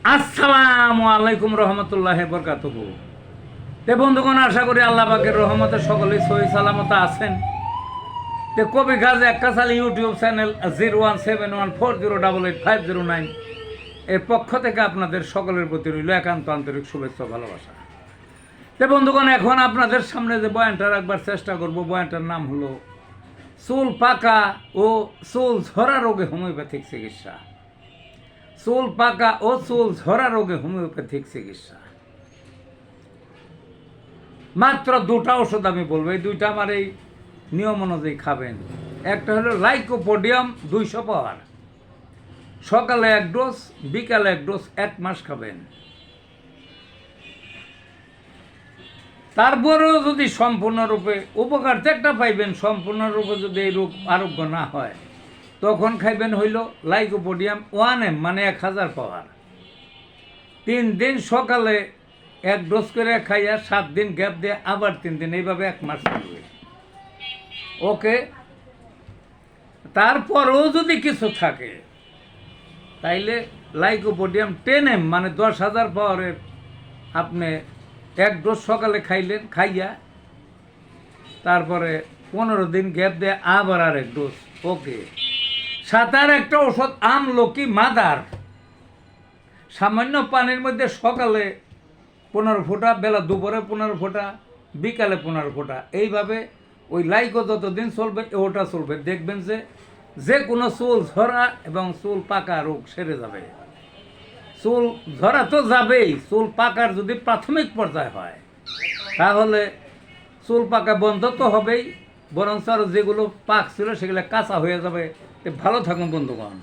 আসসালামু আলাইকুম রহমতুল্লাহি বরকাতুহু। তে বন্ধুগণ, আশা করি আল্লাহ পাকের রহমতে সকলেই সহি সালামত আছেন। তে কবি গাজী এক্কাসালি ইউটিউব চ্যানেল 017140885009 এর পক্ষ থেকে আপনাদের সকলের প্রতি রইল একান্ত আন্তরিক শুভেচ্ছা ভালোবাসা। তে বন্ধুগণ, এখন আপনাদের সামনে যে বয়ানটা রাখবার চেষ্টা করব, বয়ানটার নাম হলো চুল পাকা ও চুল ঝরা রোগে হোমিওপ্যাথিক চিকিৎসা। চুল পাকা ও চুল ঝরা রোগে হোমিওপ্যাথিক চিকিৎসা। মাত্র দুটা ওষুধ আমি বলবো, এই দুইটা আমার এই নিয়ম অনুযায়ী খাবেন। একটা হলো লাইকোপোডিয়াম 200 পাওয়ার, সকালে 1 ডোজ, বিকালে 1 ডোজ, 1 মাস খাবেন। তারপরেও যদি সম্পূর্ণরূপে উপকার একটা পাইবেন, সম্পূর্ণরূপে যদি এই রোগ আরোগ্য না হয়, তখন খাইবেন হইল লাইকোপোডিয়াম 1M, মানে 1000 পাওয়ার। 3 দিন সকালে 1 ডোজ করে খাইয়া 7 দিন গ্যাপ দিয়ে আবার 3 দিন, এইভাবে 1 মাস চলবে। ওকে। তারপরেও যদি কিছু থাকে তাইলে লাইকোপোডিয়াম 10M, মানে 10,000 পাওয়ারের আপনি 1 ডোজ সকালে খাইলেন, খাইয়া তারপরে 15 দিন গ্যাপ দিয়ে আবার আর 1 ডোজ। ওকে। সাঁতার একটা ওষুধ আমলকি মাদার, সামান্য পানির মধ্যে সকালে 15 ফোঁটা, বেলা দুপুরে 15 ফোঁটা, বিকালে 15 ফোঁটা, এইভাবে ওই লাইকো যতদিন চলবে ওটা চলবে। দেখবেন যে কোনো চুল ঝরা এবং চুল পাকা রোগ সেরে যাবে। চুল ঝরা তো যাবেই, চুল পাকার যদি প্রাথমিক পর্যায়ে হয় তাহলে চুল পাকা বন্ধ তো হবেই, বরঞ্চ আরও যেগুলো পাক ছিল সেগুলো কাঁচা হয়ে যাবে। ভালো থাকুন বন্ধুগণ।